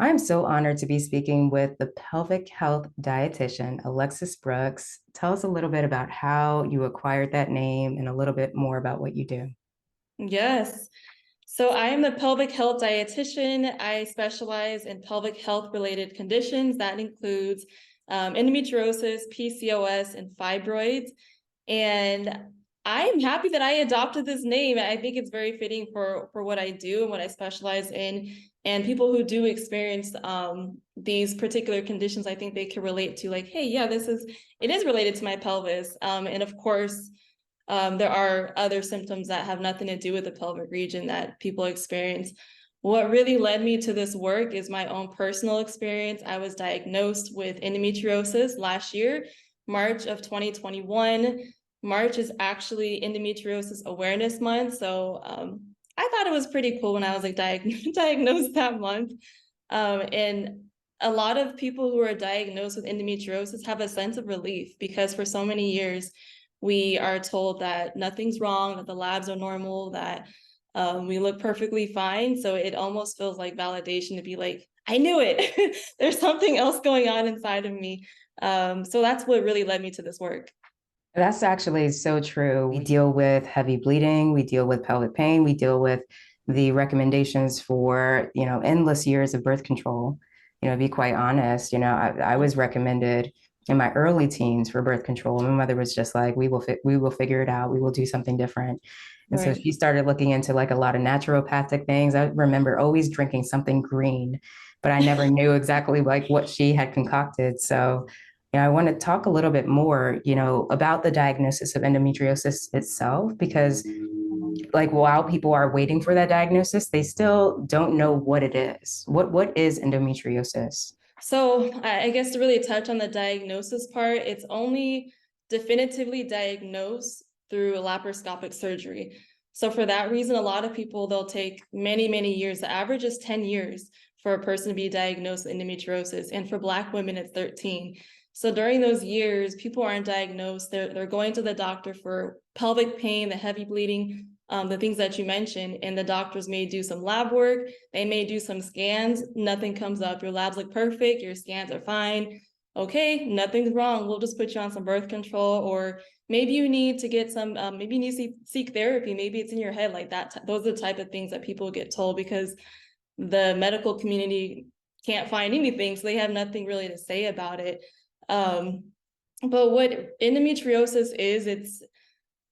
I'm so honored to be speaking with the pelvic health dietitian, Alexis Brooks. Tell us a little bit about how you acquired that name and a little bit more about what you do. Yes. So I am the pelvic health dietitian. I specialize in pelvic health related conditions. That includes endometriosis, PCOS, and fibroids. And I'm happy that I adopted this name. I think it's very fitting for what I do and what I specialize in. And people who do experience these particular conditions, I think they can relate to like, hey, yeah, it is related to my pelvis. And of course, there are other symptoms that have nothing to do with the pelvic region that people experience. What really led me to this work is my own personal experience. I was diagnosed with endometriosis last year, March of 2021. March is actually Endometriosis Awareness Month. So I thought it was pretty cool when I was like diagnosed that month. And a lot of people who are diagnosed with endometriosis have a sense of relief because for so many years, we are told that nothing's wrong, that the labs are normal, that we look perfectly fine. So it almost feels like validation to be like, I knew it. There's something else going on inside of me. So that's what really led me to this work. That's actually so true. We deal with heavy bleeding, we deal with pelvic pain, we deal with the recommendations for, endless years of birth control. To be quite honest, I was recommended in my early teens for birth control. My mother was just like, we will figure it out. We will do something different. And so Right. she started looking into like a lot of naturopathic things. I remember always drinking something green, but I never knew exactly like what she had concocted. So I want to talk a little bit more, about the diagnosis of endometriosis itself, because like while people are waiting for that diagnosis, they still don't know what it is. What is endometriosis? So I guess to really touch on the diagnosis part, it's only definitively diagnosed through laparoscopic surgery. So for that reason, a lot of people, they'll take many, many years. The average is 10 years for a person to be diagnosed with endometriosis. And for Black women, it's 13. So during those years, people aren't diagnosed. They're going to the doctor for pelvic pain, the heavy bleeding, the things that you mentioned, and the doctors may do some lab work. They may do some scans. Nothing comes up. Your labs look perfect. Your scans are fine. Okay, nothing's wrong. We'll just put you on some birth control, or maybe you need to get some. Maybe you need to seek therapy. Maybe it's in your head like that. Those are the type of things that people get told because the medical community can't find anything, so they have nothing really to say about it. But what endometriosis is,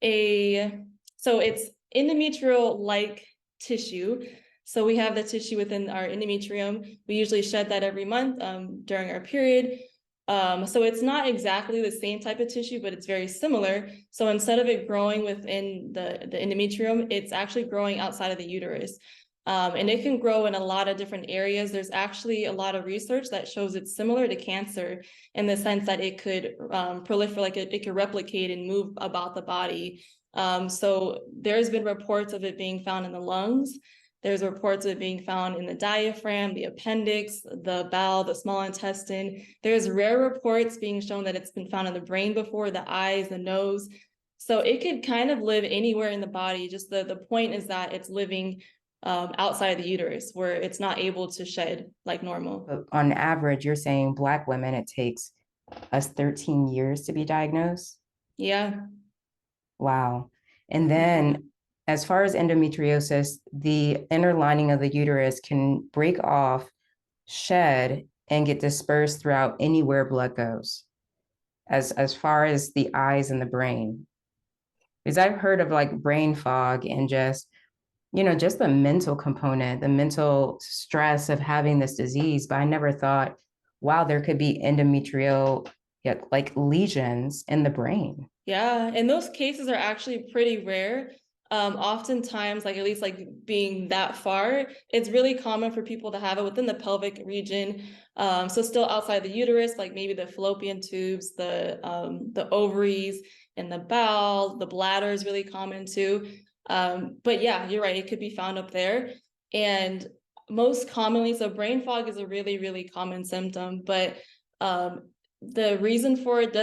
it's endometrial-like tissue. So we have the tissue within our endometrium. We usually shed that every month during our period. So it's not exactly the same type of tissue, but it's very similar. So instead of it growing within the endometrium, it's actually growing outside of the uterus. And it can grow in a lot of different areas. There's actually a lot of research that shows it's similar to cancer in the sense that it could proliferate, like it could replicate and move about the body. So there's been reports of it being found in the lungs. There's reports of it being found in the diaphragm, the appendix, the bowel, the small intestine. There's rare reports being shown that it's been found in the brain before, the eyes, the nose. So it could kind of live anywhere in the body. Just the point is that it's living outside the uterus where it's not able to shed like normal. On average, you're saying Black women, it takes us 13 years to be diagnosed? Yeah. Wow. And then, as far as endometriosis, the inner lining of the uterus can break off, shed, and get dispersed throughout anywhere blood goes, as far as the eyes and the brain. Because I've heard of like brain fog and just the mental component, the mental stress of having this disease. But I never thought, wow, there could be endometrial, yeah, like lesions in the brain. Yeah, and those cases are actually pretty rare. Oftentimes, like at least like being that far, it's really common for people to have it within the pelvic region. So still outside the uterus, like maybe the fallopian tubes, the ovaries, and the bowel, the bladder is really common too. But yeah, you're right, it could be found up there. And most commonly, so brain fog is a really, really common symptom, but the reason for it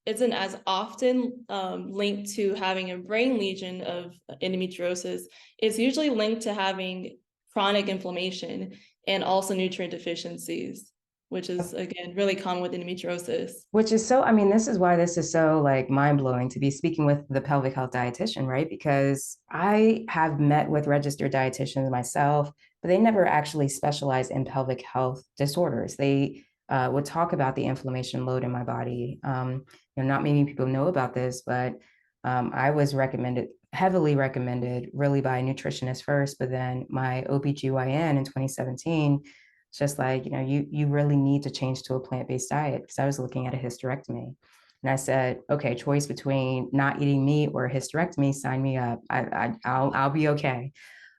isn't as often linked to having a brain lesion of endometriosis. It's usually linked to having chronic inflammation. and also nutrient deficiencies, which is, again, really common with endometriosis. Which is so, I mean, this is why this is so like mind blowing to be speaking with the pelvic health dietitian, right? Because I have met with registered dietitians myself, but they never actually specialize in pelvic health disorders. They would talk about the inflammation load in my body. Not many people know about this, but I was heavily recommended really by a nutritionist first, but then my OBGYN in 2017 it's just like, you really need to change to a plant-based diet because I was looking at a hysterectomy. And I said, okay, choice between not eating meat or a hysterectomy, sign me up. I'll be okay.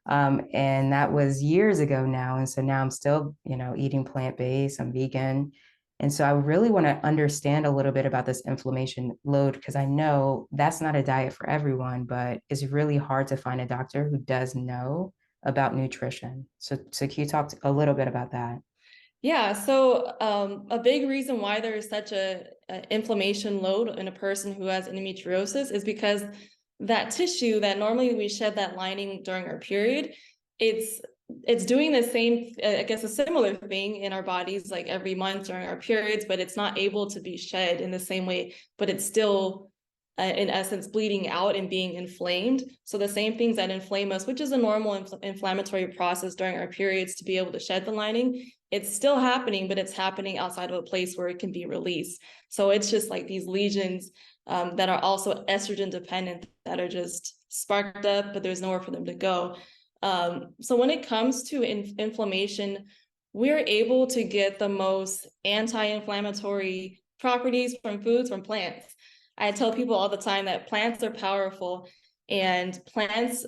And that was years ago now. And so now I'm still, eating plant-based, I'm vegan. And so I really want to understand a little bit about this inflammation load because I know that's not a diet for everyone, but it's really hard to find a doctor who does know about nutrition. So can you talk a little bit about that? Yeah, so a big reason why there is such a inflammation load in a person who has endometriosis is because that tissue that normally we shed that lining during our period, it's doing the same, I guess, a similar thing in our bodies like every month during our periods, but it's not able to be shed in the same way, but it's still in essence bleeding out and being inflamed. So the same things that inflame us, which is a normal inflammatory process during our periods to be able to shed the lining, it's still happening, but it's happening outside of a place where it can be released. So it's just like these lesions that are also estrogen dependent that are just sparked up, but there's nowhere for them to go. So when it comes to inflammation, we're able to get the most anti-inflammatory properties from foods from plants. I tell people all the time that plants are powerful, and plants,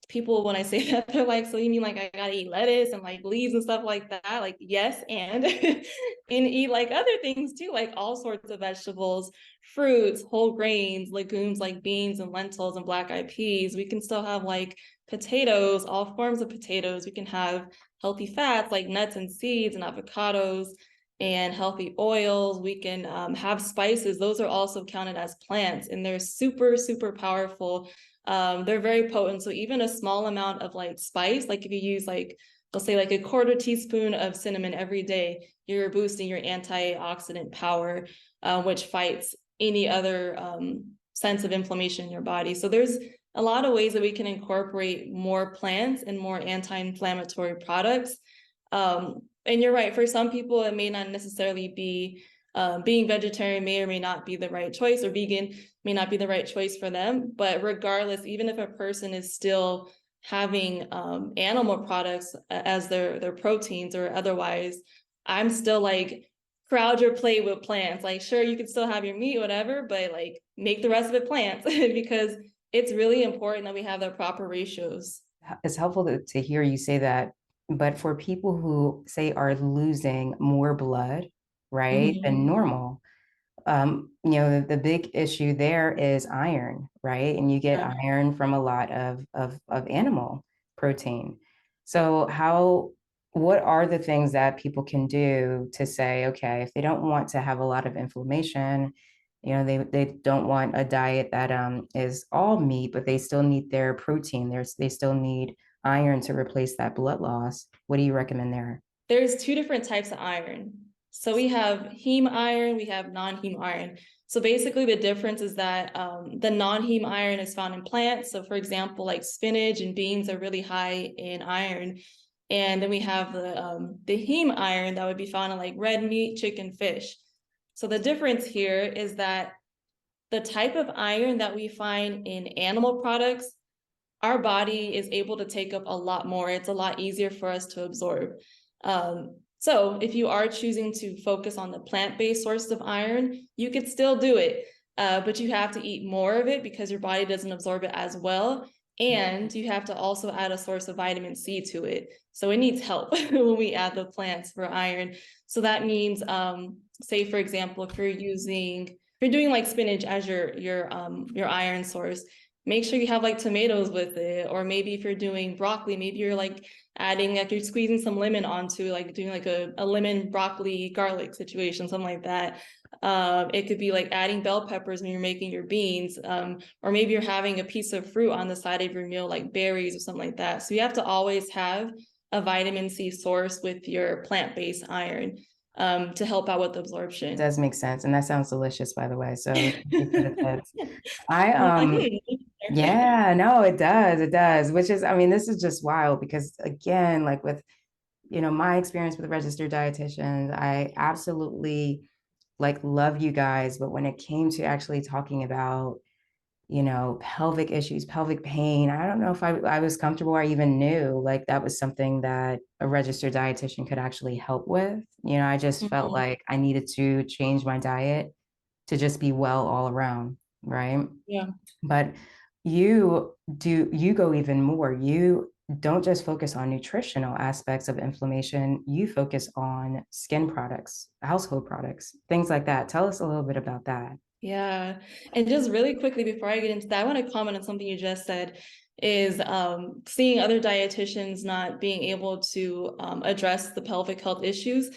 people, when I say that, they're like, so you mean like I gotta eat lettuce and like leaves and stuff like that? Like, yes, and and eat like other things too, like all sorts of vegetables, fruits, whole grains, legumes like beans and lentils and black eyed peas. We can still have like potatoes, all forms of potatoes. We can have healthy fats like nuts and seeds and avocados and healthy oils. We can have spices. Those are also counted as plants, and they're super, super powerful. They're very potent. So even a small amount of like spice, like if you use like, let's say like a quarter teaspoon of cinnamon every day, you're boosting your antioxidant power, which fights any other sense of inflammation in your body. So there's a lot of ways that we can incorporate more plants and more anti-inflammatory products. And you're right, for some people, it may not necessarily be being vegetarian may or may not be the right choice, or vegan may not be the right choice for them. But regardless, even if a person is still having animal products as their proteins or otherwise, I'm still like, crowd your plate with plants. Like, sure, you can still have your meat, whatever, but like make the rest of it plants because it's really important that we have the proper ratios. It's helpful to hear you say that. But for people who say are losing more blood, right, than Mhm. normal, the big issue there is iron, right? And you get Yeah. iron from a lot of animal protein. So what are the things that people can do to say, okay, if they don't want to have a lot of inflammation, they don't want a diet that is all meat, but they still need their protein. They still need iron to replace that blood loss. What do you recommend there? There's two different types of iron. So we have heme iron, we have non-heme iron. So basically the difference is that the non-heme iron is found in plants. So for example, like spinach and beans are really high in iron. And then we have the heme iron that would be found in like red meat, chicken, fish. So the difference here is that the type of iron that we find in animal products, our body is able to take up a lot more. It's a lot easier for us to absorb. So if you are choosing to focus on the plant-based sources of iron, you could still do it, but you have to eat more of it because your body doesn't absorb it as well. And you have to also add a source of vitamin C to it. So it needs help when we add the plants for iron. So that means, say for example, if you're doing like spinach as your iron source, make sure you have like tomatoes with it. Or maybe if you're doing broccoli, maybe you're like adding, like you're squeezing some lemon onto, like doing like a lemon broccoli garlic situation, something like that. It could be like adding bell peppers when you're making your beans, or maybe you're having a piece of fruit on the side of your meal, like berries or something like that. So you have to always have a vitamin C source with your plant-based iron to help out with It absorption. does make sense. And that sounds delicious, by the way. So thank you for the tips. I I'm like, yeah, no, it does. It does. Which is, I mean, this is just wild because again, like with, my experience with registered dietitians, I absolutely like love you guys. But when it came to actually talking about, pelvic issues, pelvic pain, I don't know if I was comfortable or even knew like that was something that a registered dietitian could actually help with. I just felt Mhm. like I needed to change my diet to just be well all around, right? Yeah. But you go even more. You don't just focus on nutritional aspects of inflammation, you focus on skin products, household products, things like that. Tell us a little bit about that. Yeah. And just really quickly before I get into that, I want to comment on something you just said is seeing other dietitians not being able to address the pelvic health issues.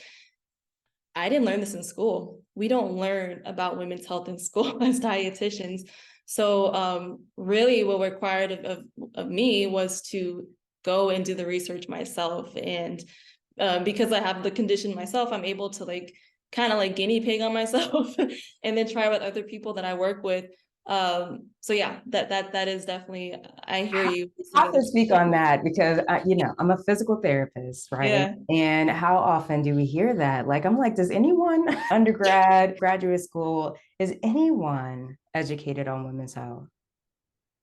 I didn't learn this in school. We don't learn about women's health in school as dietitians. So really what required of me was to go and do the research myself. And because I have the condition myself, I'm able to like kind of like guinea pig on myself and then try with other people that I work with. So yeah, that is definitely, I hear you. I have to speak on that because I'm a physical therapist, right? Yeah. And how often do we hear that? Like, I'm like, does anyone, undergrad, graduate school, is anyone educated on women's health?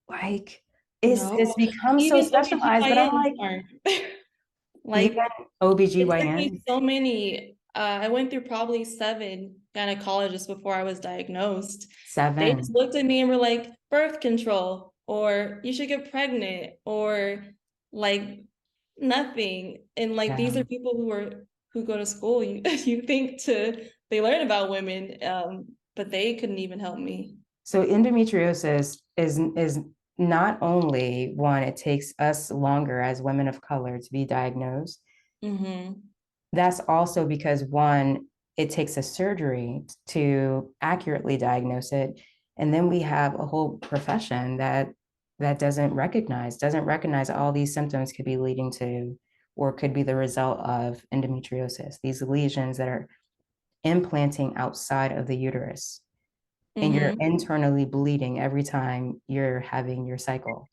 Like, it's No, it's become so even specialized, but I'm OBGYNs like, aren't. even Like it took me OBGYN, so many, I went through probably 7 gynecologists before I was diagnosed. They just 7. looked at me and were like, birth control, or you should get pregnant, or like nothing. And like these Yeah. are people who go to school. You you think they learn about women, but they couldn't even help me. So endometriosis is not only one, it takes us longer as women of color to be diagnosed. Mm-hmm. That's also because one, it takes a surgery to accurately diagnose it. And then we have a whole profession that doesn't recognize all these symptoms could be leading to or could be the result of endometriosis, these lesions that are implanting outside of the uterus. And you're Mm-hmm. internally bleeding every time you're having your cycle.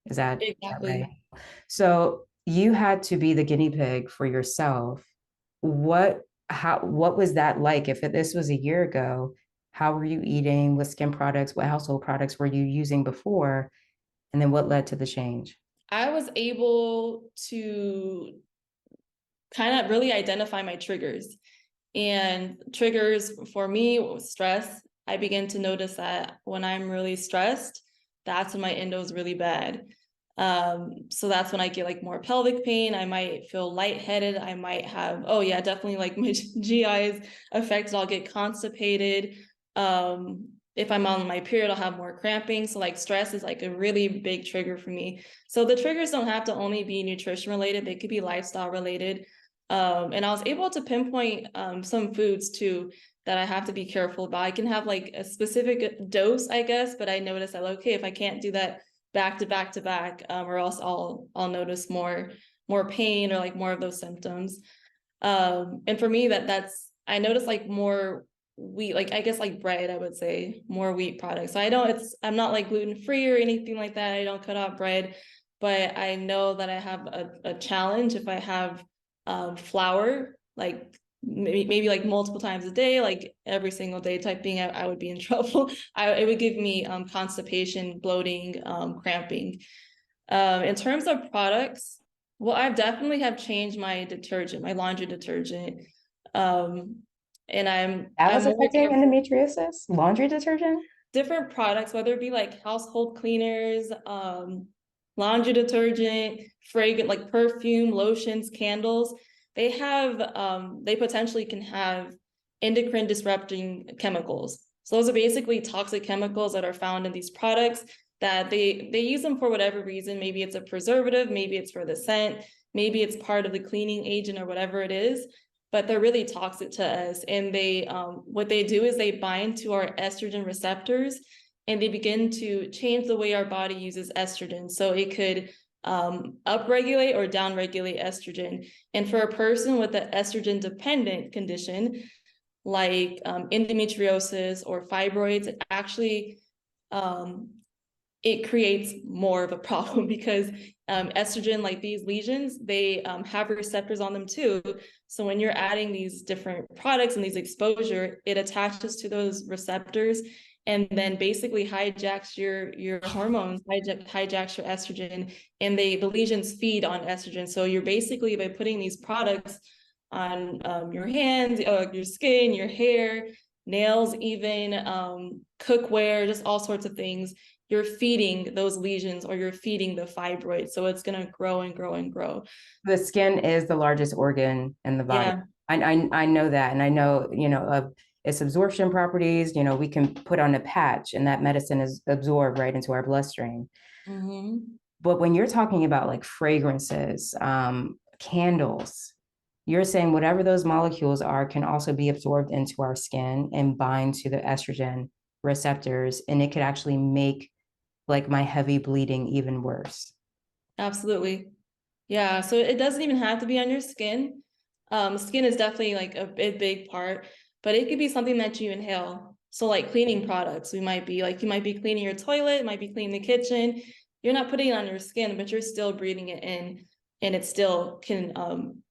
Is that right? Exactly. So you had to be the guinea pig for yourself. What was that like? If this was a year ago, how were you eating? What skin products, what household products were you using before? And then what led to the change? I was able to kind of really identify my triggers. And triggers for me was stress. I begin to notice that when I'm really stressed, that's when my endo is really bad. So that's when I get like more pelvic pain. I might feel lightheaded. I might have, oh yeah, definitely like my GI is affected. I'll get constipated. If I'm on my period, I'll have more cramping. So like stress is like a really big trigger for me. So the triggers don't have to only be nutrition related. They could be lifestyle related. And I was able to pinpoint some foods too that I have to be careful about. I can have like a specific dose, I guess, but I notice that okay, if I can't do that back to back to back, or else I'll notice more pain or like more of those symptoms. And for me, that's I notice like more wheat, like I guess like bread, I would say more wheat products. So I'm not like gluten free or anything like that. I don't cut out bread, but I know that I have a challenge if I have flour, like maybe like multiple times a day, like every single day type thing, I would be in trouble. It would give me constipation, bloating, cramping. In terms of products, well, I've definitely have changed my detergent, my laundry detergent. Um, and That I'm was more affecting careful. endometriosis? Laundry detergent? Different products, whether it be like household cleaners, laundry detergent, fragrant like perfume, lotions, candles, they potentially can have endocrine disrupting chemicals. So those are basically toxic chemicals that are found in these products that they use them for whatever reason. Maybe it's a preservative, maybe it's for the scent, maybe it's part of the cleaning agent or whatever it is, but they're really toxic to us. And they what they do is they bind to our estrogen receptors and they begin to change the way our body uses estrogen. So it could upregulate or downregulate estrogen. And for a person with an estrogen dependent condition, like endometriosis or fibroids, it actually it creates more of a problem because estrogen, like these lesions, they have receptors on them too. So when you're adding these different products and these exposure, it attaches to those receptors and then basically hijacks your hormones, hijacks your estrogen, and the lesions feed on estrogen. So you're basically, by putting these products on your hands, your skin, your hair, nails, even cookware, just all sorts of things, you're feeding those lesions or you're feeding the fibroid. So it's going to grow and grow and grow. The skin is the largest organ in the body. Yeah. I know that. And I know, of its absorption properties, we can put on a patch and that medicine is absorbed right into our bloodstream. Mm-hmm. But when you're talking about like fragrances, candles, you're saying whatever those molecules are can also be absorbed into our skin and bind to the estrogen receptors. And it could actually make like my heavy bleeding even worse. Absolutely. Yeah. So it doesn't even have to be on your skin. Skin is definitely like a big part, but it could be something that you inhale. So like cleaning products, you might be cleaning your toilet, might be cleaning the kitchen. You're not putting it on your skin, but you're still breathing it in, and it still can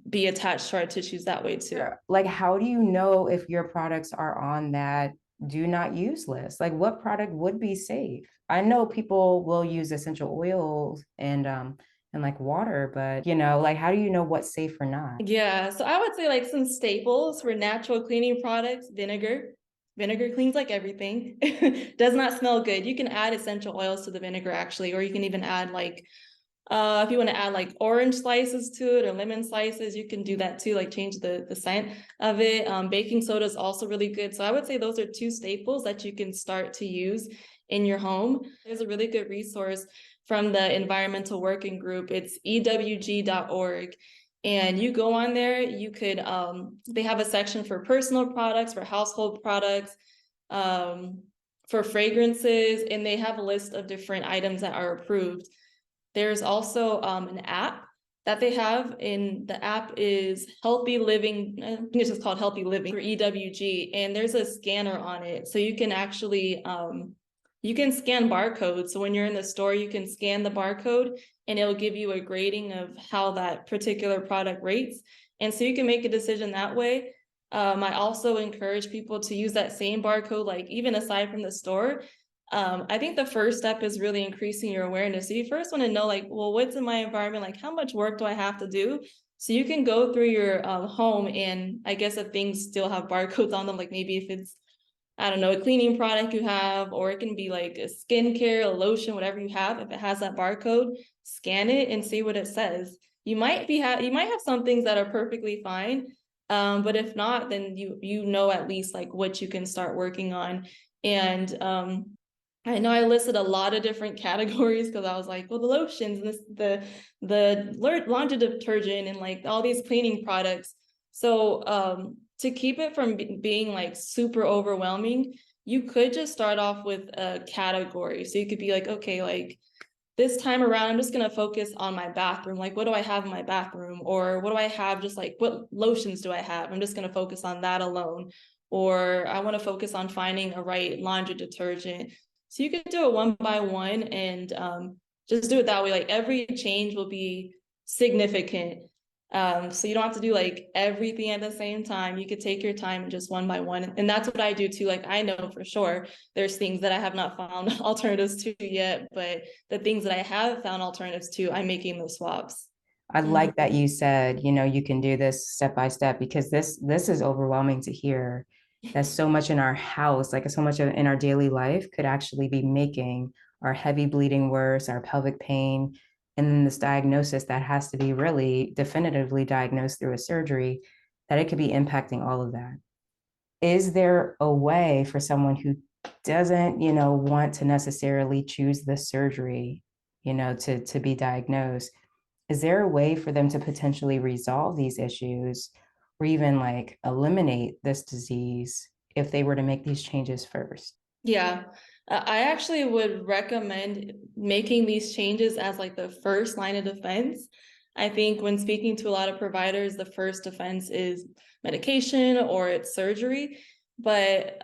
be attached to our tissues that way too. Like, how do you know if your products are on that do not use list? Like, what product would be safe? I know people will use essential oils and like water, but like, how do you know what's safe or not? Yeah, so I would say like some staples for natural cleaning products: vinegar. Vinegar cleans like everything. Does not smell good. You can add essential oils to the vinegar actually, or you can even add like if you want to add like orange slices to it or lemon slices, you can do that too, like change the scent of it. Baking soda is also really good. So I would say those are two staples that you can start to use in your home. There's a really good resource from the Environmental Working Group. It's ewg.org. And you go on there, you could, they have a section for personal products, for household products, for fragrances, and they have a list of different items that are approved. There's also an app that they have, and the app is Healthy Living. I think it's just called Healthy Living for EWG, and there's a scanner on it, so you can actually you can scan barcodes. So when you're in the store, you can scan the barcode, and it'll give you a grading of how that particular product rates, and so you can make a decision that way. I also encourage people to use that same barcode, like even aside from the store. I think the first step is really increasing your awareness. So you first want to know, like, well, what's in my environment? Like, how much work do I have to do? So you can go through your home, and I guess if things still have barcodes on them, like maybe if it's, I don't know, a cleaning product you have, or it can be like a skincare, a lotion, whatever you have. If it has that barcode, scan it and see what it says. You might have some things that are perfectly fine, but if not, then you know at least like what you can start working on. And I know I listed a lot of different categories because I was like, well, the lotions and the laundry detergent and like all these cleaning products. So to keep it from being like super overwhelming, you could just start off with a category. So you could be like, okay, like this time around, I'm just going to focus on my bathroom. Like, what do I have in my bathroom? Or what do I have? Just like, what lotions do I have? I'm just going to focus on that alone. Or I want to focus on finding a right laundry detergent. So you can do it one by one and just do it that way. Like every change will be significant. So you don't have to do like everything at the same time. You could take your time and just one by one. And that's what I do too. Like I know for sure there's things that I have not found alternatives to yet, but the things that I have found alternatives to, I'm making those swaps. I like that you said, you can do this step by step because this is overwhelming to hear that so much in our house, like so much in our daily life could actually be making our heavy bleeding worse, our pelvic pain, and then this diagnosis that has to be really definitively diagnosed through a surgery, that it could be impacting all of that. Is there a way for someone who doesn't, want to necessarily choose the surgery, to be diagnosed? Is there a way for them to potentially resolve these issues or even like eliminate this disease if they were to make these changes first? Yeah, I actually would recommend making these changes as like the first line of defense. I think when speaking to a lot of providers, the first defense is medication or it's surgery. But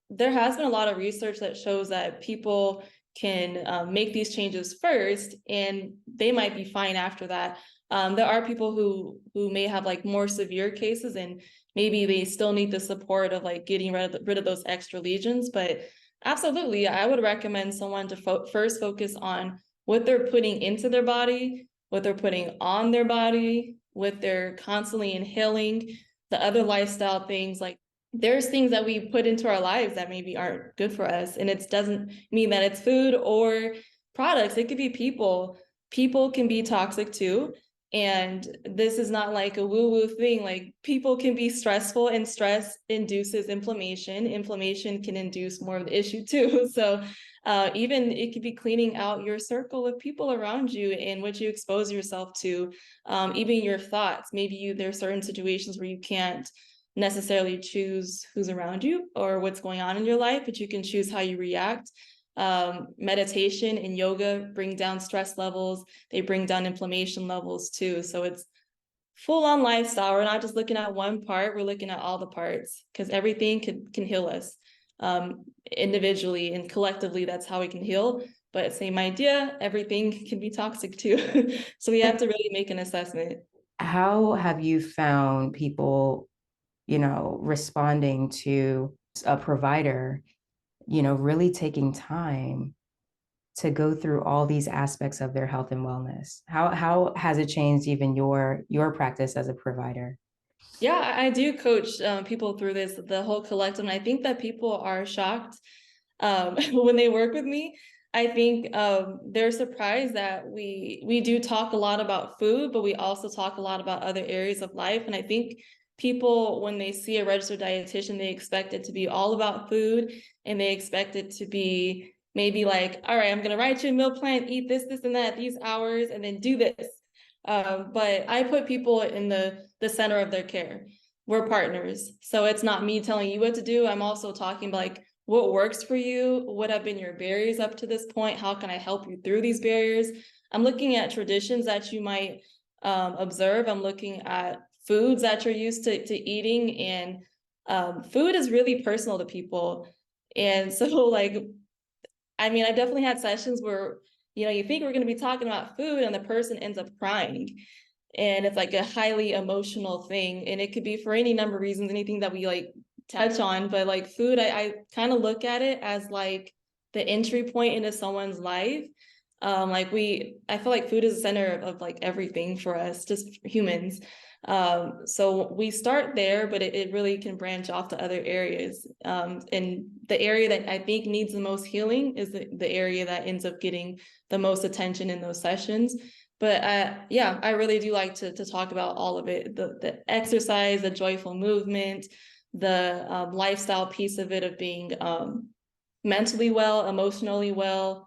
there has been a lot of research that shows that people can make these changes first, and they might be fine after that. There are people who may have like more severe cases, and maybe they still need the support of like getting rid of those extra lesions, but absolutely. I would recommend someone to first focus on what they're putting into their body, what they're putting on their body, what they're constantly inhaling, the other lifestyle things. Like there's things that we put into our lives that maybe aren't good for us. And it doesn't mean that it's food or products. It could be people. People can be toxic too. And this is not like a woo-woo thing. Like people can be stressful, and stress induces inflammation. Inflammation can induce more of the issue too. So even it could be cleaning out your circle of people around you and what you expose yourself to, even your thoughts. Maybe there are certain situations where you can't necessarily choose who's around you or what's going on in your life, but you can choose how you react. Meditation and yoga bring down stress levels. They bring down inflammation levels too. So it's full on lifestyle. We're not just looking at one part, we're looking at all the parts, because everything can heal us individually and collectively. That's how we can heal. But same idea, everything can be toxic too. So we have to really make an assessment. How have you found people, responding to a provider, really taking time to go through all these aspects of their health and wellness? How has it changed even your practice as a provider? Yeah, I do coach people through this, the whole collective, and I think that people are shocked when they work with me. I think they're surprised that we do talk a lot about food, but we also talk a lot about other areas of life. And I think people, when they see a registered dietitian, they expect it to be all about food, and they expect it to be maybe like, all right, I'm going to write you a meal plan, eat this, this, and that, these hours, and then do this. But I put people in the center of their care. We're partners. So it's not me telling you what to do. I'm also talking about like what works for you, what have been your barriers up to this point, how can I help you through these barriers. I'm looking at traditions that you might observe. I'm looking at foods that you're used to eating, and food is really personal to people. And so like, I mean, I definitely had sessions where, you think we're going to be talking about food and the person ends up crying. And it's like a highly emotional thing. And it could be for any number of reasons, anything that we like touch on. But like food, I kind of look at it as like the entry point into someone's life. I feel like food is the center of like everything for us, just humans. So we start there, but it really can branch off to other areas. And the area that I think needs the most healing is the area that ends up getting the most attention in those sessions. But yeah, I really do like to talk about all of it, the exercise, the joyful movement, the lifestyle piece of it, of being mentally well, emotionally well.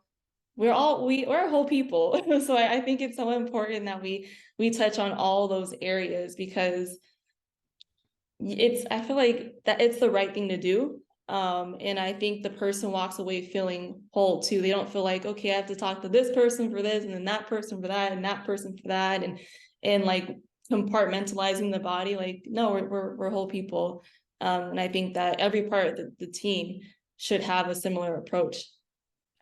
We're whole people. So I think it's so important that we touch on all those areas, because I feel like that it's the right thing to do. And I think the person walks away feeling whole too. They don't feel like, okay, I have to talk to this person for this, and then that person for that, and that person for that, and like compartmentalizing the body. Like, no, we're whole people. And I think that every part of the team should have a similar approach.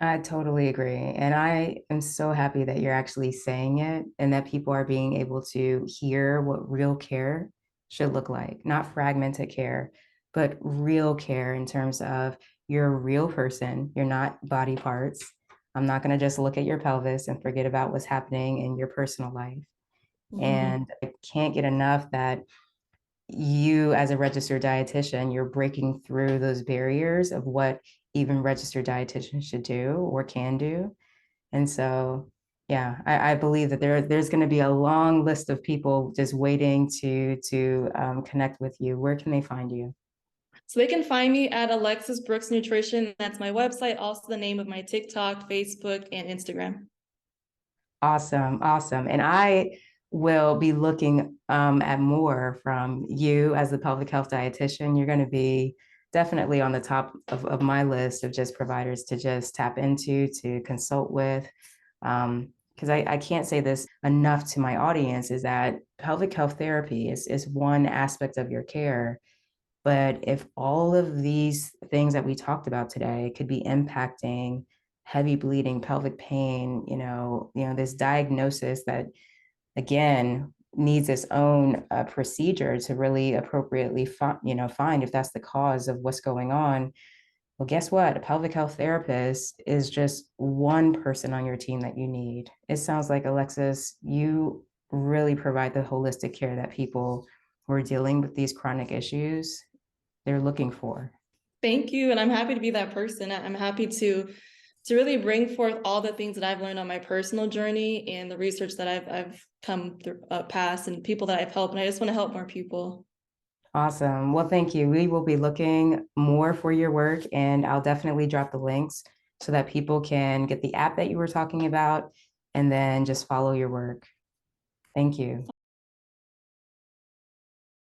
I totally agree. And I am so happy that you're actually saying it and that people are being able to hear what real care should look like, not fragmented care, but real care in terms of you're a real person, you're not body parts. I'm not going to just look at your pelvis and forget about what's happening in your personal life. Mhm. And I can't get enough that you, as a registered dietitian, you're breaking through those barriers of what even registered dietitians should do or can do. And so, yeah, I believe that there's going to be a long list of people just waiting to connect with you. Where can they find you? So they can find me at Alexis Brooks Nutrition. That's my website, also the name of my TikTok, Facebook, and Instagram. Awesome, awesome. And I will be looking at more from you as the pelvic health dietitian. You're going to be definitely on the top of my list of just providers to just tap into, to consult with. Because I can't say this enough to my audience, is that pelvic health therapy is one aspect of your care. But if all of these things that we talked about today could be impacting heavy bleeding, pelvic pain, this diagnosis that again needs its own procedure to really appropriately find if that's the cause of what's going on. Well, guess what? A pelvic health therapist is just one person on your team that you need. It sounds like, Alexis, you really provide the holistic care that people who are dealing with these chronic issues, they're looking for. Thank you. And I'm happy to be that person. I'm happy to really bring forth all the things that I've learned on my personal journey and the research that I've come through past and people that I've helped. And I just want to help more people. Awesome. Well, thank you. We will be looking more for your work, and I'll definitely drop the links so that people can get the app that you were talking about and then just follow your work. Thank you.